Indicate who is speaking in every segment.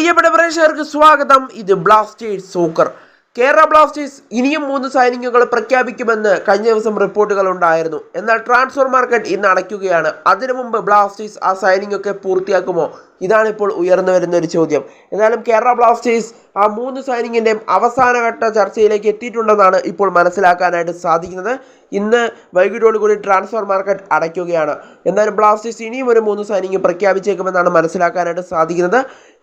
Speaker 1: പ്രിയപ്പെട്ട പ്രേക്ഷകർക്ക് സ്വാഗതം. ഇത് ബ്ലാസ്റ്റേഴ്സ് സോക്കർ. കേരള ബ്ലാസ്റ്റേഴ്സ് ഇനിയും 3 സൈനിങ്ങുകൾ പ്രഖ്യാപിക്കുമെന്ന് കഴിഞ്ഞ ദിവസം റിപ്പോർട്ടുകൾ ഉണ്ടായിരുന്നു. എന്നാൽ ട്രാൻസ്ഫർ മാർക്കറ്റ് ഇന്ന് അടയ്ക്കുകയാണ്. അതിനു മുമ്പ് ബ്ലാസ്റ്റേഴ്സ് ആ സൈനിങ് ഒക്കെ പൂർത്തിയാക്കുമോ? ഇതാണിപ്പോൾ ഉയർന്നു വരുന്ന ഒരു ചോദ്യം. എന്നാലും കേരള ബ്ലാസ്റ്റേഴ്സ് ആ 3 സൈനിങ്ങിൻ്റെയും അവസാനഘട്ട ചർച്ചയിലേക്ക് എത്തിയിട്ടുണ്ടെന്നാണ് ഇപ്പോൾ മനസ്സിലാക്കാനായിട്ട് സാധിക്കുന്നത്. ഇന്ന് വൈകിട്ടോടുകൂടി ട്രാൻസ്ഫർ മാർക്കറ്റ് അടയ്ക്കുകയാണ്. എന്തായാലും ബ്ലാസ്റ്റേഴ്സ് ഇനിയും ഒരു 3 സൈനിങ് പ്രഖ്യാപിച്ചേക്കുമെന്നാണ് മനസ്സിലാക്കാനായിട്ട് സാധിക്കുന്നത്.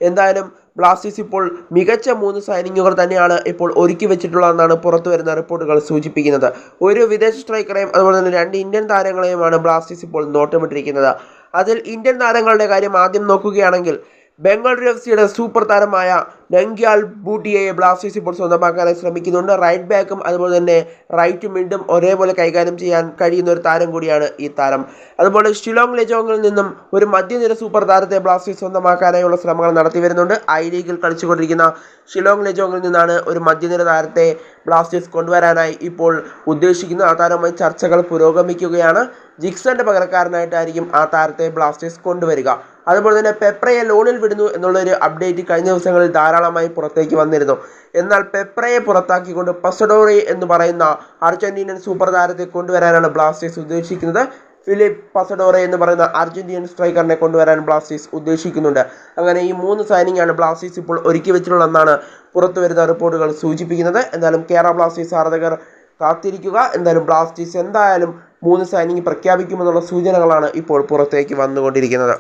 Speaker 1: എന്തായാലും ബ്ലാസ്റ്റേഴ്സ് ഇപ്പോൾ മികച്ച 3 സൈനിങ്ങുകൾ തന്നെയാണ് ഇപ്പോൾ ഒരുക്കി വെച്ചിട്ടുള്ളതെന്നാണ് പുറത്തു വരുന്ന റിപ്പോർട്ടുകൾ സൂചിപ്പിക്കുന്നത്. ഒരു വിദേശ സ്ട്രൈക്കറെയും അതുപോലെ തന്നെ 2 ഇന്ത്യൻ താരങ്ങളെയുമാണ് ബ്ലാസ്റ്റേഴ്സ് ഇപ്പോൾ നോട്ടമിട്ടിരിക്കുന്നത്. അതിൽ ഇന്ത്യൻ താരങ്ങളുടെ കാര്യം ആദ്യം നോക്കുകയാണെങ്കിൽ ബംഗളൂരു എഫ്.സിയുടെ സൂപ്പർ താരമായ നംഗ്യാൽ ബൂട്ടിയയെ ബ്ലാസ്റ്റേഴ്സ് ഇപ്പോൾ സ്വന്തമാക്കാനായി ശ്രമിക്കുന്നുണ്ട്. റൈറ്റ് ബാക്കും അതുപോലെ തന്നെ റൈറ്റ് മിഡും ഒരേപോലെ കൈകാര്യം ചെയ്യാൻ കഴിയുന്ന ഒരു താരം കൂടിയാണ് ഈ താരം. അതുപോലെ ഷിലോങ് ലെജോങ്ങിൽ നിന്നും ഒരു മധ്യനിര സൂപ്പർ താരത്തെ ബ്ലാസ്റ്റേഴ്സ് സ്വന്തമാക്കാനായുള്ള ശ്രമങ്ങൾ നടത്തി വരുന്നുണ്ട്. ഐ ലീഗിൽ കളിച്ചുകൊണ്ടിരിക്കുന്ന ഷിലോങ് ലെജോങ്ങിൽ നിന്നാണ് ഒരു മധ്യനിര താരത്തെ ബ്ലാസ്റ്റേഴ്സ് കൊണ്ടുവരാനായി ഇപ്പോൾ ഉദ്ദേശിക്കുന്നത്. ആ താരവുമായി ചർച്ചകൾ പുരോഗമിക്കുകയാണ്. ജിക്സന്റെ പകരക്കാരനായിട്ടായിരിക്കും ആ താരത്തെ ബ്ലാസ്റ്റേഴ്സ് കൊണ്ടുവരിക. അതുപോലെ തന്നെ പെപ്രയെ ലോണിൽ വിടുന്നു എന്നുള്ളൊരു അപ്ഡേറ്റ് കഴിഞ്ഞ ദിവസങ്ങളിൽ ധാരാളമായി പുറത്തേക്ക് വന്നിരുന്നു. എന്നാൽ പെപ്രയെ പുറത്താക്കിക്കൊണ്ട് പസഡോറി എന്ന് പറയുന്ന അർജന്റീനൻ സൂപ്പർ താരത്തെ കൊണ്ടുവരാനാണ് ബ്ലാസ്റ്റേഴ്സ് ഉദ്ദേശിക്കുന്നത്. ഫിലിപ്പ് പസഡോറെ എന്ന് പറയുന്ന അർജന്റീനൻ സ്ട്രൈക്കറിനെ കൊണ്ടുവരാൻ ബ്ലാസ്റ്റേഴ്സ് ഉദ്ദേശിക്കുന്നുണ്ട്. അങ്ങനെ ഈ 3 സൈനിങ്ങാണ് ബ്ലാസ്റ്റേഴ്സ് ഇപ്പോൾ ഒരുക്കി വെച്ചിട്ടുള്ളതെന്നാണ് പുറത്തു വരുന്ന റിപ്പോർട്ടുകൾ സൂചിപ്പിക്കുന്നത്. എന്തായാലും കേരള ബ്ലാസ്റ്റേഴ്സ് ആരാധകർ കാത്തിരിക്കുക. എന്തായാലും ബ്ലാസ്റ്റേഴ്സ് എന്തായാലും 3 സൈനിങ് പ്രഖ്യാപിക്കുമെന്നുള്ള സൂചനകളാണ് ഇപ്പോൾ പുറത്തേക്ക് വന്നുകൊണ്ടിരിക്കുന്നത്.